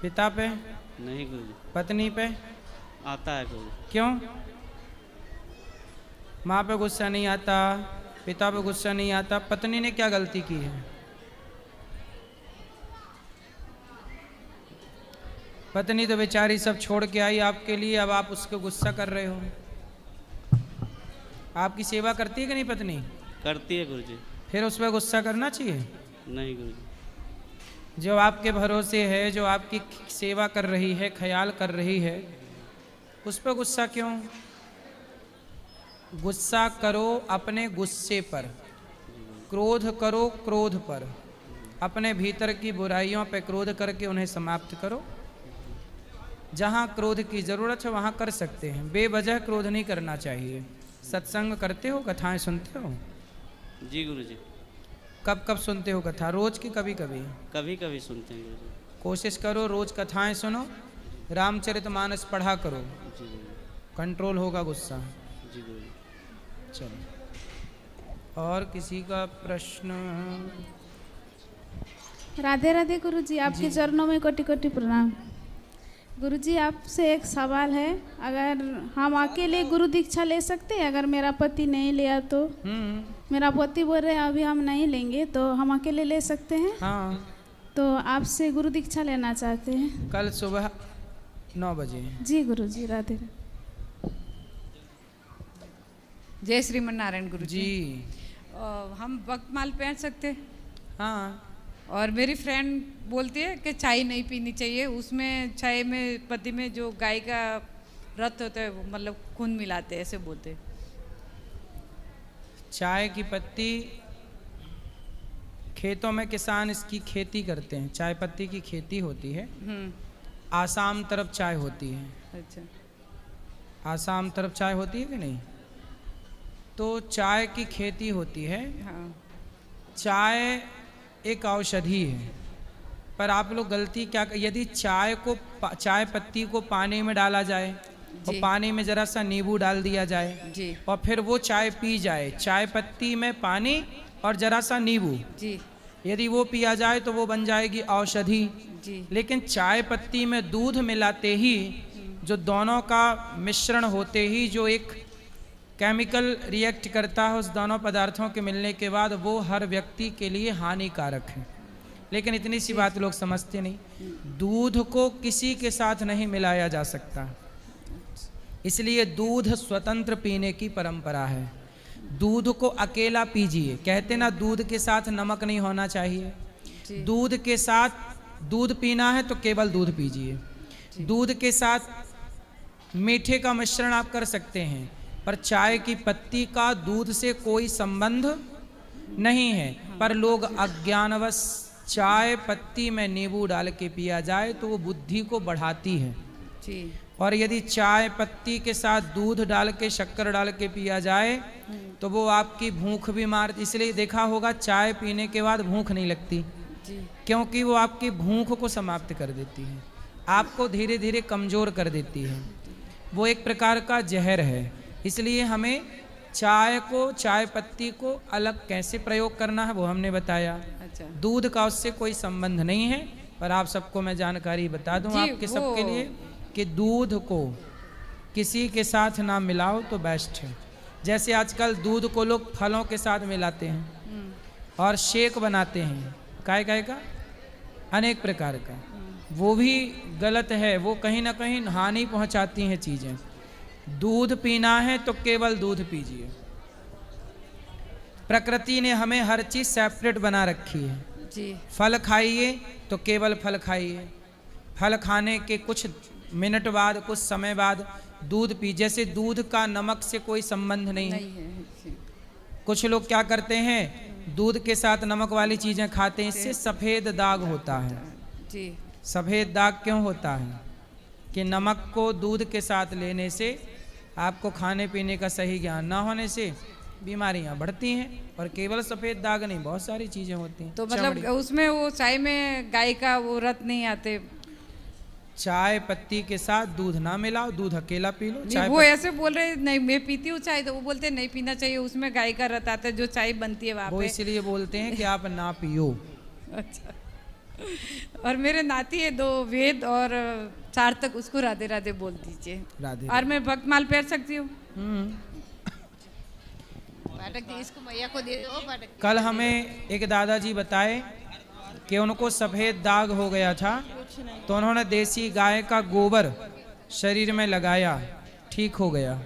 पिता पे? नहीं गुरुजी। पत्नी पे? आता है गुरुजी। क्यों? माँ पे गुस्सा नहीं आता, पिता पे गुस्सा नहीं आता, पत्नी ने क्या गलती की है? पत्नी तो बेचारी सब छोड़ के आई आपके लिए, अब आप उसको गुस्सा कर रहे हो। आपकी सेवा करती है कि नहीं पत्नी? करती है गुरुजी। फिर उस पर गुस्सा करना चाहिए? नहीं गुरुजी। जो आपके भरोसे है, जो आपकी सेवा कर रही है, ख्याल कर रही है, उस पर गुस्सा क्यों? गुस्सा करो अपने गुस्से पर, क्रोध करो क्रोध पर, अपने भीतर की बुराइयों पर क्रोध करके उन्हें समाप्त करो। जहाँ क्रोध की ज़रूरत है वहाँ कर सकते हैं, बेवजह क्रोध नहीं करना चाहिए। सत्संग करते हो, कथाएं सुनते हो? जी गुरुजी। कब कब सुनते हो कथा? रोज की कभी कभी? कभी कभी सुनते हैं गुरुजी। कोशिश करो रोज कथाएं सुनो, रामचरितमानस पढ़ा करो, जी गुरुजी। कंट्रोल होगा गुस्सा। जी गुरुजी। चलो, और किसी का प्रश्न? राधे राधे गुरुजी, आपके चरणों में कोटि कोटि प्रणाम। गुरुजी आपसे एक सवाल है, अगर हम अकेले गुरु दीक्षा ले सकते हैं? अगर मेरा पति नहीं लिया तो? मेरा पति बोल रहे हैं अभी हम नहीं लेंगे, तो हम अकेले ले सकते हैं? हाँ, तो आपसे गुरु दीक्षा लेना चाहते हैं। कल सुबह 9 बजे। जी गुरुजी, राधे राधे। जय श्रीमन नारायण गुरु जी। हम वक्तमाल पहन सकते हैं? हाँ। और मेरी फ्रेंड बोलती है कि चाय नहीं पीनी चाहिए, उसमें चाय में पत्ती में जो गाय का रत होता है वो मतलब खून मिलाते हैं, ऐसे बोलते हैं। चाय की पत्ती, खेतों में किसान इसकी खेती करते हैं, चाय पत्ती की खेती होती है। आसाम तरफ चाय होती है। अच्छा। आसाम तरफ चाय होती है कि नहीं? तो चाय की खेती होती है। हाँ। चाय एक औषधि है, पर आप लोग गलती क्या, यदि चाय पत्ती को पानी में डाला जाए और पानी में जरा सा नींबू डाल दिया जाए जी, और फिर वो चाय पी जाए, चाय पत्ती में पानी और जरा सा नींबू, जी, यदि वो पिया जाए तो वो बन जाएगी औषधि। जी। लेकिन चाय पत्ती में दूध मिलाते ही, जो दोनों का मिश्रण होते ही जो एक केमिकल रिएक्ट करता है, उस दोनों पदार्थों के मिलने के बाद वो हर व्यक्ति के लिए हानिकारक है। लेकिन इतनी सी बात लोग समझते नहीं, दूध को किसी के साथ नहीं मिलाया जा सकता, इसलिए दूध स्वतंत्र पीने की परंपरा है। दूध को अकेला पीजिए, कहते ना दूध के साथ नमक नहीं होना चाहिए। दूध के साथ दूध पीना है तो केवल दूध पीजिए। दूध के साथ मीठे का मिश्रण आप कर सकते हैं, पर चाय की पत्ती का दूध से कोई संबंध नहीं है। पर लोग अज्ञानवश चाय पत्ती में नींबू डाल के पिया जाए तो वो बुद्धि को बढ़ाती है। जी। और यदि चाय पत्ती के साथ दूध डाल के, शक्कर डाल के पिया जाए तो वो आपकी भूख भी मार, इसलिए देखा होगा चाय पीने के बाद भूख नहीं लगती, क्योंकि वो आपकी भूख को समाप्त कर देती है, आपको धीरे धीरे कमज़ोर कर देती है। वो एक प्रकार का जहर है। इसलिए हमें चाय को, चाय पत्ती को अलग कैसे प्रयोग करना है वो हमने बताया। अच्छा। दूध का उससे कोई संबंध नहीं है, पर आप सबको मैं जानकारी बता दूं आपके सबके लिए कि दूध को किसी के साथ ना मिलाओ तो बेस्ट है। जैसे आजकल दूध को लोग फलों के साथ मिलाते हैं और शेक बनाते हैं, काय का अनेक प्रकार का, वो भी गलत है, वो कहीं ना कहीं हानि पहुंचाती हैं चीज़ें। दूध पीना है तो केवल दूध पीजिए। प्रकृति ने हमें हर चीज़ सेपरेट बना रखी है। जी। फल खाइए तो केवल फल खाइए, फल खाने के कुछ मिनट बाद, कुछ समय बाद दूध पी, जैसे दूध का नमक से कोई संबंध नहीं है। कुछ लोग क्या करते हैं, दूध के साथ नमक वाली चीज़ें खाते हैं, इससे सफ़ेद दाग होता है। जी। सफ़ेद दाग क्यों होता है? कि नमक को दूध के साथ लेने से, आपको खाने पीने का सही ज्ञान ना होने से बीमारियां बढ़ती हैं। और केवल सफ़ेद दाग नहीं, बहुत सारी चीज़ें होती हैं। तो मतलब उसमें वो चाय में गाय का वो रत नहीं आते? चाय पत्ती के साथ दूध ना मिलाओ, दूध अकेला पी लो। चाय वो ऐसे बोल रहे नहीं मैं पीती हूँ चाय, तो वो बोलते नहीं पीना चाहिए, उसमें गाय का रत आता है जो चाय बनती है वहाँ पे। वो इसलिए बोलते हैं कि आप ना पियो। अच्छा। और मेरे नाती है 2 वेद और 4 तक, उसको राधे राधे बोल दीजिए। राधे और मैं भक्तमाल पहन सकती हूँ? पाठक जी इसको मैया को दे दो। पाठक कल हमें एक दादाजी बताए कि उनको सफ़ेद दाग हो गया था, तो उन्होंने देसी गाय का गोबर शरीर में लगाया, ठीक हो गया।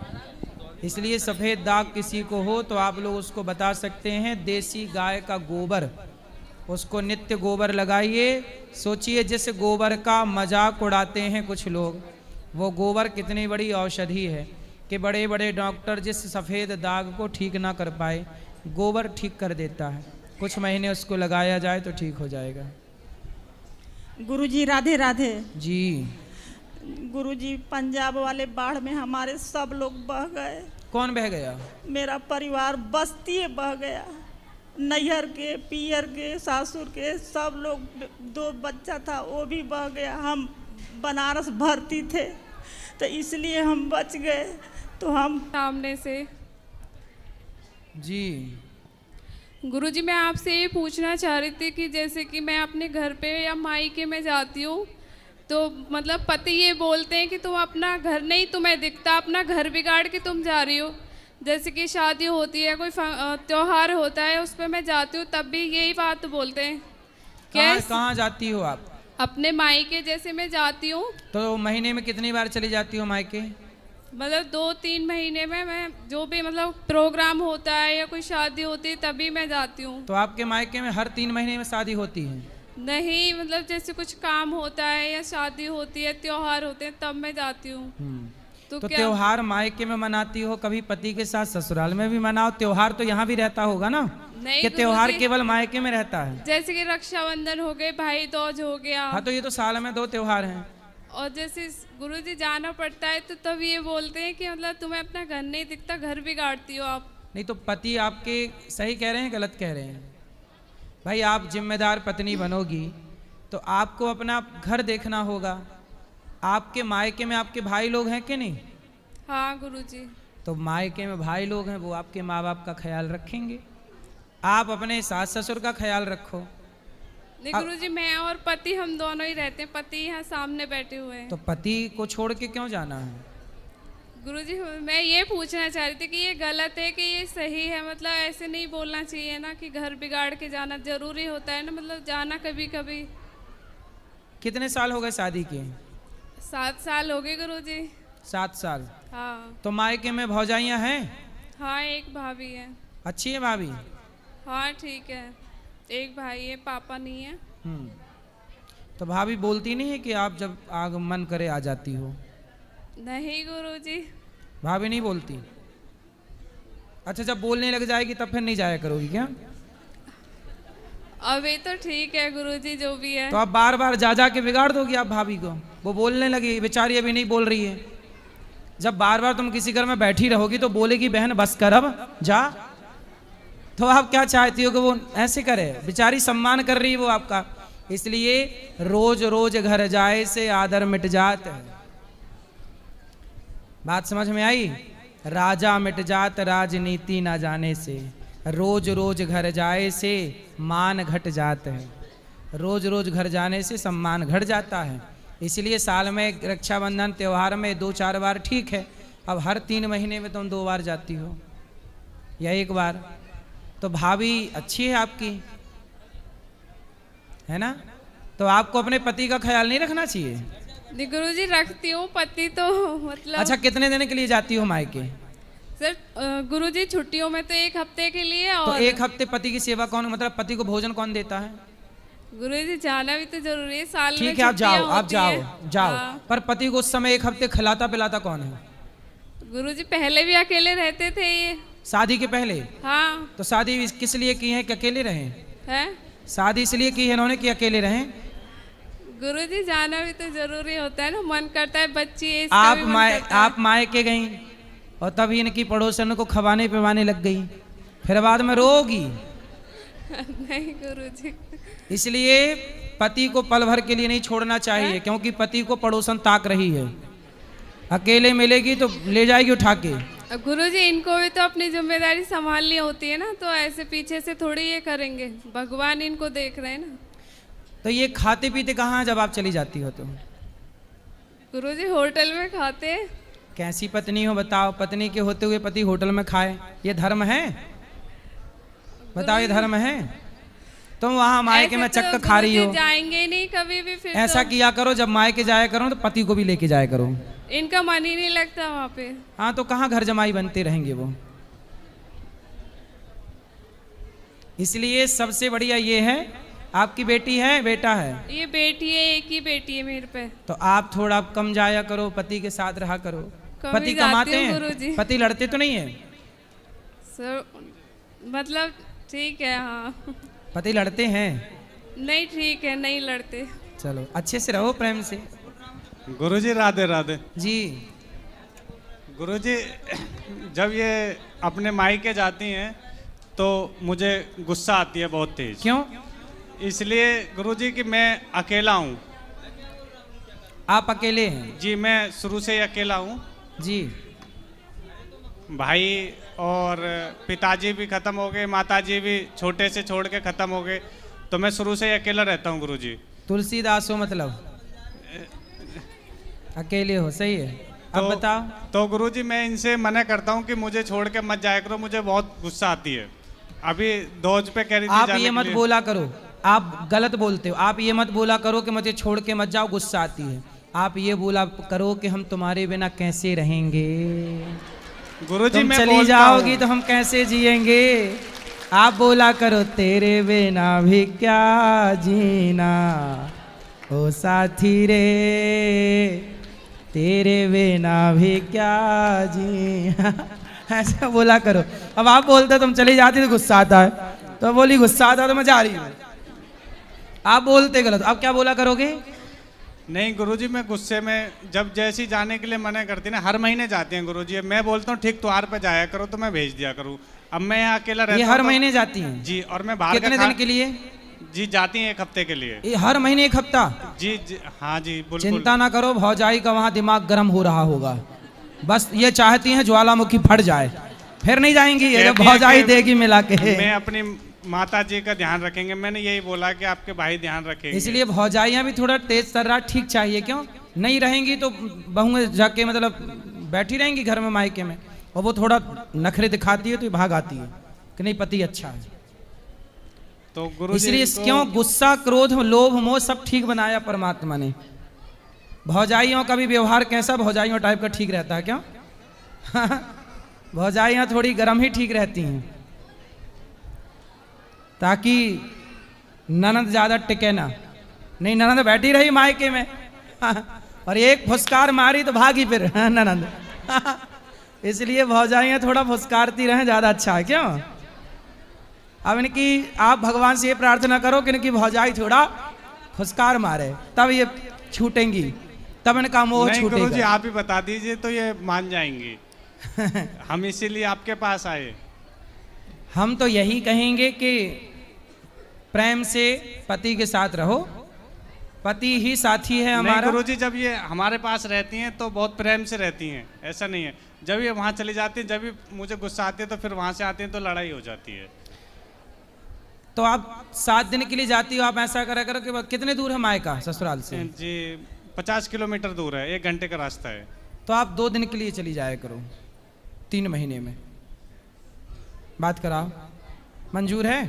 इसलिए सफ़ेद दाग किसी को हो तो आप लोग उसको बता सकते हैं देसी गाय का गोबर, उसको नित्य गोबर लगाइए। सोचिए जिस गोबर का मजाक उड़ाते हैं कुछ लोग, वो गोबर कितनी बड़ी औषधि है कि बड़े बड़े डॉक्टर जिस सफ़ेद दाग को ठीक ना कर पाए, गोबर ठीक कर देता है। कुछ महीने उसको लगाया जाए तो ठीक हो जाएगा। गुरुजी राधे राधे। जी गुरुजी पंजाब वाले बाढ़ में हमारे सब लोग बह गए। कौन बह गया? मेरा परिवार बस्ती बह गया, नैहर के, पियर के, सासुर के सब लोग। 2 बच्चा था वो भी बह गया। हम बनारस भर्ती थे तो इसलिए हम बच गए। तो हम सामने से जी गुरुजी मैं आपसे ये पूछना चाह रही थी कि जैसे कि मैं अपने घर पे या मायके में जाती हूँ तो मतलब पति ये बोलते हैं कि तुम अपना घर नहीं तुम्हें दिखता, अपना घर बिगाड़ के तुम जा रही हो। जैसे कि शादी होती है, कोई त्योहार होता है, उस पर मैं जाती हूँ तब भी यही बात बोलते हैं। कहाँ जाती हो आप? अपने मायके जैसे मैं जाती हूँ। तो महीने में कितनी बार चली जाती हो मायके? मतलब 2-3 महीने में मैं जो भी मतलब प्रोग्राम होता है या कोई शादी होती है तभी मैं जाती हूँ। तो आपके मायके में हर 3 महीने में शादी होती है? नहीं, मतलब जैसे कुछ काम होता है या शादी होती है, त्योहार होते हैं तब मैं जाती हूँ। तो त्योहार मायके में मनाती हो, कभी पति के साथ ससुराल में भी मनाओ। त्योहार तो यहाँ भी रहता होगा ना? नहीं, कि त्योहार केवल मायके में रहता है? जैसे कि रक्षाबंधन हो गए, भाई दूज हो गया। हाँ, तो ये तो साल में 2 त्योहार हैं। और जैसे गुरुजी जाना पड़ता है तो तब ये बोलते हैं कि मतलब तुम्हें अपना घर नहीं दिखता, घर बिगाड़ती हो आप। नहीं तो पति आपके सही कह रहे हैं गलत कह रहे हैं? भाई आप जिम्मेदार पत्नी बनोगी तो आपको अपना घर देखना होगा। आपके मायके में आपके भाई लोग हैं कि नहीं? हाँ गुरुजी। तो मायके में भाई लोग हैं, वो आपके माँ बाप का ख्याल रखेंगे। आप अपने सास ससुर का ख्याल रखो। नहीं गुरुजी, मैं और पति हम दोनों ही रहते हैं। पति यहाँ सामने बैठे हुए हैं। तो पति को छोड़ के क्यों जाना है? गुरुजी मैं ये पूछना चाह रही थी कि ये गलत है कि ये सही है? मतलब ऐसे नहीं बोलना चाहिए ना कि घर बिगाड़ के जाना जरूरी होता है ना, मतलब जाना कभी कभी। कितने साल हो गए शादी के? 7 साल हो गए गुरुजी। 7 साल? हाँ। तो मायके में भौजाइयाँ हैं? हाँ, एक भाभी है। अच्छी है भाभी? हाँ ठीक है। एक भाई है, पापा नहीं है। तो भाभी बोलती नहीं है कि आप जब मन करे आ जाती हो? नहीं गुरुजी। भाभी नहीं बोलती? अच्छा, जब बोलने लग जाएगी तब फिर नहीं जाया करोगी क्या? अभी तो ठीक है गुरुजी, जो भी है। तो आप बार बार जा के बिगाड़ दोगी आप भाभी को? वो बोलने लगी, बेचारी अभी नहीं बोल रही है। जब बार बार तुम किसी घर में बैठी रहोगी तो बोलेगी बहन बस कर अब जा। तो आप क्या चाहती हो कि वो ऐसे करे? बेचारी सम्मान कर रही है वो आपका। इसलिए रोज रोज घर जाए से आदर मिट जात है। बात समझ में आई? राजा मिट जात राजनीति ना जाने से, रोज रोज घर जाए से मान घट जात है। रोज रोज घर जाने से सम्मान घट जाता है। इसलिए साल में रक्षाबंधन त्योहार में 2-4 बार ठीक है। अब हर 3 महीने में तुम 2 बार जाती हो या 1 बार, तो भाभी अच्छी है आपकी, है ना? तो आपको अपने पति का ख्याल नहीं रखना चाहिए? नहीं गुरुजी, रखती हूँ। पति तो मतलब। अच्छा, कितने दिन के लिए जाती हो मायके? सर गुरुजी छुट्टियों में तो 1 हफ्ते के लिए। और तो 1 हफ्ते पति की सेवा कौन, मतलब पति को भोजन कौन देता है? गुरुजी जाना भी तो जरूरी है, साल में ठीक है, आप जाओ, आप जाओ जाओ। हाँ। पर पति को उस समय 1 हफ्ते खिलाता पिलाता कौन है? गुरुजी पहले भी अकेले रहते थे ये। शादी के पहले? हाँ। तो शादी किस लिए की है कि अकेले रहें? है शादी इसलिए की है इन्होंने कि अकेले रहें? गुरुजी जाना भी तो जरूरी होता है ना, मन करता है बच्ची है, आप मायके गई और तभी इनकी पड़ोसन को खवाने पिवाने लग गई, फिर बाद में रोगी। नहीं गुरुजी। इसलिए पति को पल भर के लिए नहीं छोड़ना चाहिए, क्योंकि पति को पड़ोसन ताक रही है। अकेले मिलेगी तो ले जाएगी उठा के। गुरुजी इनको भी तो अपनी जिम्मेदारी संभालनी होती है ना, तो ऐसे पीछे से थोड़ी ये करेंगे, भगवान इनको देख रहे हैं ना। तो ये खाते पीते कहाँ जब आप चली जाती हो? तो गुरुजी होटल में खाते हैं। कैसी पत्नी हो बताओ, पत्नी के होते हुए पति होटल में खाए, ये धर्म है? बताओ ये धर्म है? तुम वहां मायके में ऐसे तो चक्कर खा रही हो। गुरुजी जाएंगे नहीं कभी भी, फिर ऐसा तो किया करो, जब मायके जाया करो तो पति को भी लेके जाया करो। इनका मन ही नहीं लगता वहाँ पे। हाँ तो कहाँ घर जमाई बनते रहेंगे वो। इसलिए सबसे बढ़िया ये है, आपकी बेटी है बेटा है? ये बेटी है, एक ही बेटी है मेरे पे। तो आप थोड़ा कम जाया करो, पति के साथ रहा करो। कम पति ही जाती कमाते हूँ हैं? गुरुजी। पति लड़ते तो नहीं है? सर मतलब ठीक है, हाँ। पति लड़ते हैं? नहीं ठीक है, नहीं लड़ते। चलो अच्छे से रहो, प्रेम से। गुरुजी राधे राधे जी। गुरुजी, जब ये अपने मायके जाती हैं तो मुझे गुस्सा आती है बहुत तेज। क्यों? इसलिए गुरुजी कि मैं अकेला हूँ। आप अकेले हैं? जी, मैं शुरू से ही अकेला हूँ जी। भाई और पिताजी भी खत्म हो गए, माताजी भी छोटे से छोड़ के खत्म हो गए, तो मैं शुरू से ही अकेला रहता हूँ गुरुजी। तुलसीदास हो मतलब, अकेले हो, सही है। अब बताओ। तो गुरुजी मैं इनसे मना करता हूँ कि मुझे छोड़ के मत जाया करो, मुझे बहुत गुस्सा आती है। अभी दोज पे कह रही थी आप जाने ये के मत लिए। बोला करो, आप गलत बोलते हो। आप ये मत बोला करो कि मुझे छोड़ के मत जाओ, गुस्सा आती है। आप ये बोला करो कि हम तुम्हारे बिना कैसे रहेंगे, गुरुजी तुम मैं चली बोलता जाओगी हूँ। तो हम कैसे जिएंगे। आप बोला करो, तेरे बिना भी क्या जीना ओ साथी रे, तेरे बिना भी क्या जी। ऐसा बोला करो। अब आप बोलते तुम चली जाती तो गुस्सा आता है, तो बोली गुस्सा आता है तो मैं जा रही हूँ। आप बोलते गलत। अब क्या बोला करोगे? नहीं गुरुजी, मैं गुस्से में जब जैसी जाने के लिए मना करती ना, हर महीने जाती हैं गुरुजी। मैं बोलता हूँ ठीक त्योहार पे जाया करो तो मैं भेज दिया करूँ। अब मैं यहाँ अकेला रहता ये हूँ हर तो- महीने जाती हैं? जी, और मैं बाहर कितने का दिन के लिए? जी जाती हैं 1 हफ्ते के लिए। ये हर महीने 1 हफ्ता? जी, जी हाँ जी बिल्कुल। चिंता ना करो, भौजाई का वहाँ दिमाग गर्म हो रहा होगा। बस ये चाहती हैं ज्वालामुखी फट जाए, फिर नहीं जाएंगी ये, जब कहती हैं भौजाई कि देगी मिला के। मैं अपनी माता जी का ध्यान रखेंगे। मैंने यही बोला कि आपके भाई ध्यान रखेंगे। इसलिए भौजाइयाँ भी थोड़ा तेज तर्रा ठीक चाहिए। क्यों नहीं रहेंगी तो बहुएं जाके मतलब बैठी रहेंगी घर में मायके में, और वो थोड़ा नखरे दिखाती है तो ये भाग आती है कि नहीं पति अच्छा है। तो गुरुजी इसलिए क्यों गुस्सा, क्रोध, लोभ, मोह सब ठीक बनाया परमात्मा ने। भौजाइयों का भी व्यवहार कैसा भौजाइयों टाइप का ठीक रहता है? क्यों? भौजाइयाँ थोड़ी गर्म ही ठीक रहती हैं, ताकि ननद ज्यादा टिके ना। नहीं, ननद बैठी रही मायके में और एक फुसकार मारी तो भागी फिर ननद। इसलिए भौजाइयाँ थोड़ा फुसकारती रहें, ज्यादा अच्छा है। क्यों? अब इनकी आप भगवान से ये प्रार्थना करो कि इनकी भौजाई थोड़ा फुसकार मारे, तब ये छूटेंगी, तब इनका मोह नहीं गुरुजी, छूटेगा। आप ही बता दीजिए तो ये मान जाएंगी। हम इसीलिए आपके पास आए। हम तो यही कहेंगे कि प्रेम से पति के साथ रहो, पति ही साथी है नहीं हमारा। गुरुजी, जब ये हमारे पास रहती हैं तो बहुत प्रेम से रहती हैं, ऐसा नहीं है। जब ये वहाँ चली जाती हैं, जब भी मुझे गुस्सा आती है तो फिर वहाँ से आती हैं तो लड़ाई हो जाती है। तो आप 7 दिन के लिए जाती हो, आप ऐसा करा करो कि कितने दूर है मायका ससुराल से? जी 50 किलोमीटर दूर है, 1 घंटे का रास्ता है। तो आप 2 दिन के लिए चली जाया करो 3 महीने में। बात कराओ, मंजूर है?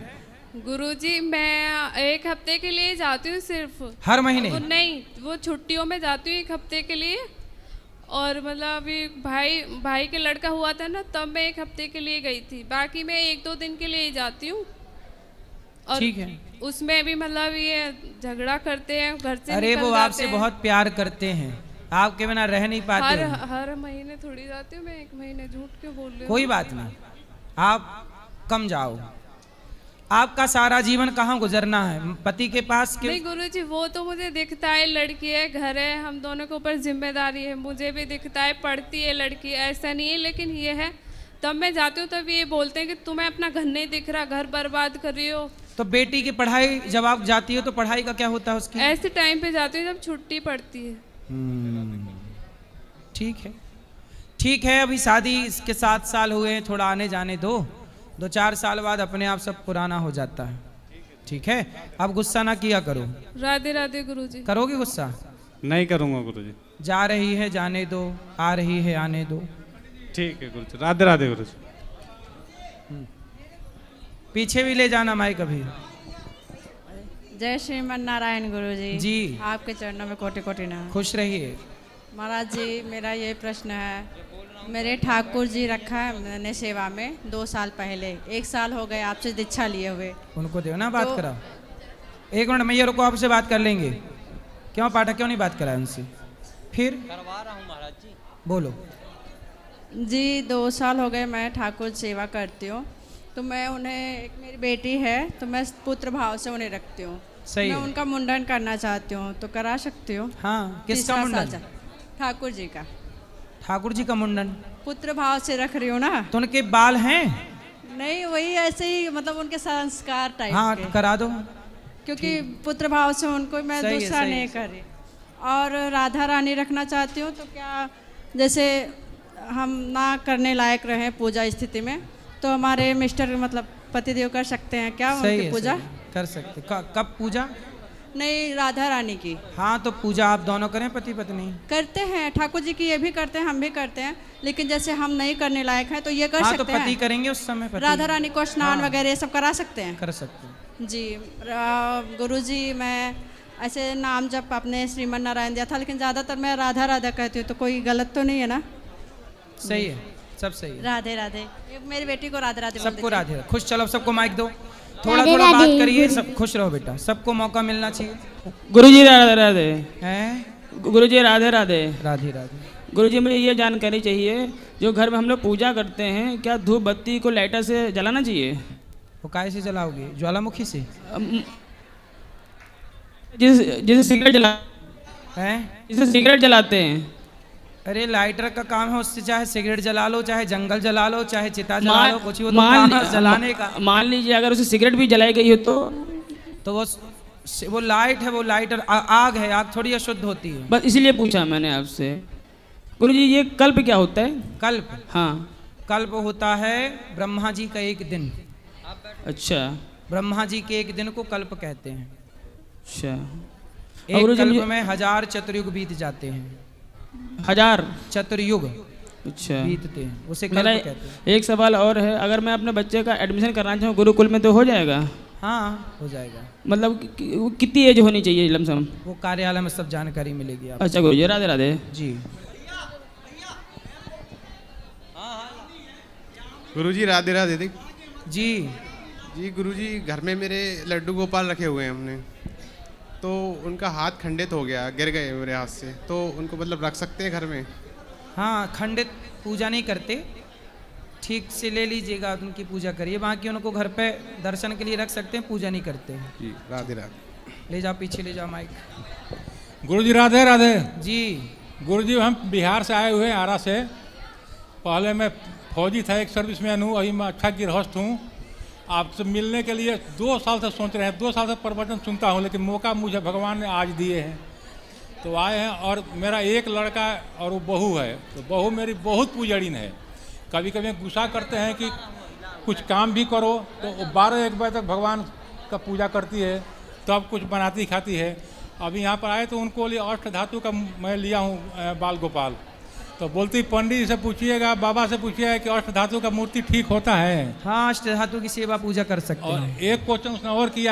गुरुजी मैं 1 हफ्ते के लिए जाती हूँ सिर्फ। हर महीने? वो नहीं, वो छुट्टियों में जाती हूँ 1 हफ्ते के लिए। और मतलब अभी भाई के लड़का हुआ था ना, तब मैं 1 हफ्ते के लिए गई थी। बाकी मैं 1-2 दिन के लिए ही जाती हूँ। और ठीक है। उसमें भी मतलब ये झगड़ा करते हैं, घर से अरे निकल वो जाते आपसे हैं। बहुत प्यार करते हैं, आपके बिना रह नहीं पाते हैं। हर महीने थोड़ी जाती हूँ मैं, 1 महीने झूठ क्यों बोल रही हूँ? कोई बात नहीं, आप कम जाओ। आपका सारा जीवन कहाँ गुजरना है? पति के पास नहीं गुरुजी, वो तो मुझे दिखता है, लड़की है, घर है, हम दोनों के ऊपर जिम्मेदारी है, मुझे भी दिखता है, पढ़ती है लड़की, ऐसा नहीं है। लेकिन ये है, तब मैं जाती हूँ तब ये बोलते हैं कि तुम्हें अपना घर नहीं दिख रहा, घर बर्बाद कर रही हो। तो बेटी की पढ़ाई जब आप जाती हो तो पढ़ाई का क्या होता है उसकी? ऐसे टाइम पे जाती हूँ जब छुट्टी पड़ती है। ठीक है, ठीक है। अभी शादी इसके 7 साल हुए हैं, थोड़ा आने जाने दो, 2-4 साल बाद अपने आप सब पुराना हो जाता है। ठीक है, अब गुस्सा ना किया करो। राधे राधे गुरुजी। करोगे गुस्सा? नहीं करूँगा गुरुजी। जा रही है जाने दो, आ रही है आने दो। ठीक है गुरुजी, राधे राधे गुरुजी। पीछे भी ले जाना माइक अभी। जय श्रीमन नारायण गुरुजी। जी। आपके चरणों में कोटि कोटि नमः। खुश रहिए। महाराज जी, मेरा ये प्रश्न है, मेरे ठाकुर जी रखा है मैंने सेवा में 2 साल पहले, 1 साल हो गए आपसे दीक्षा लिए हुए। उनको दो ना बात करा। एक मिनट मैया रुको, आपसे बात कर लेंगे। क्यों पाठक क्यों नहीं बात कराया उनसे? फिर करवा रहा हूँ महाराज जी। बोलो। जी 2 साल हो गए मैं ठाकुर सेवा करती हूँ, तो मैं उन्हें, एक मेरी बेटी है तो मैं पुत्र भाव से उन्हें रखती हूँ। सही मैं है। उनका मुंडन करना चाहती हूँ, तो करा सकती हूँ? हाँ, किसका तीसरा मुंडन? साल ठाकुर जी का। ठाकुर जी का मुंडन? पुत्र भाव से रख रही हूँ ना। तो उनके बाल हैं? नहीं, वही ऐसे ही, मतलब उनके संस्कार टाइप हाँ के। करा दो, क्योंकि पुत्र भाव से उनको मैं सही है, दूसरा सही नहीं है। कर रही। और राधा रानी रखना चाहती हूँ, तो क्या जैसे हम ना करने लायक रहे पूजा स्थिति में, तो हमारे मिस्टर मतलब पतिदेव कर सकते हैं क्या सही उनकी है, पूजा? सही है, कर सकते। कब पूजा? नहीं, राधा रानी की। हाँ तो पूजा आप दोनों करें, पति पत्नी? करते हैं, ठाकुर जी की ये भी करते हैं, हम भी करते हैं, लेकिन जैसे हम नहीं करने लायक हैं तो ये कर हाँ सकते तो पति हैं। करेंगे उस समय, पति। राधा रानी को स्नान हाँ। वगैरह ये सब करा सकते हैं? कर सकते हैं। जी। गुरुजी, मैं ऐसे नाम जब अपने श्रीमन नारायण दिया था, लेकिन ज़्यादातर मैं राधा राधा कहती हूँ, तो कोई गलत तो नहीं है ना? सही है, सब सही है। राधे राधे। ये मेरी बेटी को राधे राधे बोल सबको दीजिए। राधे। खुश, चलो सबको माइक दो, थोड़ा थोड़ा बात करिए, सब खुश रहो बेटा, सबको मौका मिलना चाहिए। गुरुजी राधे राधे। हैं? गुरुजी राधे राधे। राधे राधे। गुरुजी, मुझे ये जानकारी चाहिए, जो घर में हम लोग पूजा करते हैं, क्या धूप बत्ती को लाइटर से जलाना चाहिए? वो काय से जलाओगे? ज्वालामुखी से? जैसे सिगरेट जला हैं? जैसे सिगरेट जलाते हैं। अरे लाइटर का काम है, उससे चाहे सिगरेट जला लो, चाहे जंगल जला लो, चाहे चिता जला मान- लो, कुछ वो तो काम है जलाने का। मान लीजिए अगर उसे सिगरेट भी जलाई गई हो तो वो लाइट है, वो लाइटर आग है, आग थोड़ी अशुद्ध होती है। बस इसलिए पूछा मैंने आपसे। गुरुजी, ये कल्प क्या होता है? कल्प? हाँ। कल्प होता है ब्रह्मा जी का एक दिन। अच्छा। ब्रह्मा जी के एक दिन को कल्प कहते हैं। अच्छा। एक कल्प में 1000 चतुर्युग बीत जाते हैं। 1000 चतुर्युग अच्छा बीतते हैं, उसे मेरा कल्प कहते हैं। एक सवाल और है, अगर मैं अपने बच्चे का एडमिशन कराना चाहूँ गुरुकुल में तो हो जाएगा? हाँ हो जाएगा। मतलब कितनी एज होनी चाहिए लमसम? वो कार्यालय में सब जानकारी मिलेगी आपको। अच्छा गुरुजी, राधे राधे। जी। गुरुजी राधे राधे। जी। जी गुरुजी, घर में मेरे लड्डू गोपाल रखे हुए हैं हमने, तो उनका हाथ खंडित हो गया, गिर गए मेरे हाथ से, तो उनको मतलब रख सकते हैं घर में? हाँ, खंडित पूजा नहीं करते, ठीक से ले लीजिएगा, उनकी पूजा करिए, बाकी उनको घर पे दर्शन के लिए रख सकते हैं, पूजा नहीं करते हैं। जी राधे राधे। ले जाओ, पीछे ले जाओ माइक। गुरुजी राधे राधे। जी। गुरुजी, हम बिहार से आए हुए हैं, आरा से। पहले मैं फौजी था, एक सर्विसमैन हूँ, अभी मैं अच्छा गृहस्थ हूँ। आपसे मिलने के लिए 2 साल से सोच रहे हैं, 2 साल से प्रवचन सुनता हूँ, लेकिन मौका मुझे भगवान ने आज दिए हैं, तो आए हैं। और मेरा एक लड़का और वो बहू है, तो बहू मेरी बहुत पूजड़ीन है। कभी कभी गुस्सा करते हैं कि कुछ काम भी करो, तो 12-1 बजे तक भगवान का पूजा करती है, तब कुछ बनाती खाती है। अभी यहाँ पर आए तो उनको लिए अष्ट धातु का मैं लिया हूँ बाल गोपाल, तो बोलती पंडित जी से पूछिएगा, बाबा से पूछिएगा कि अष्ट धातु का मूर्ति ठीक होता है? हाँ, अष्ट धातु की सेवा पूजा कर सकते हैं। और एक क्वेश्चन उसने और किया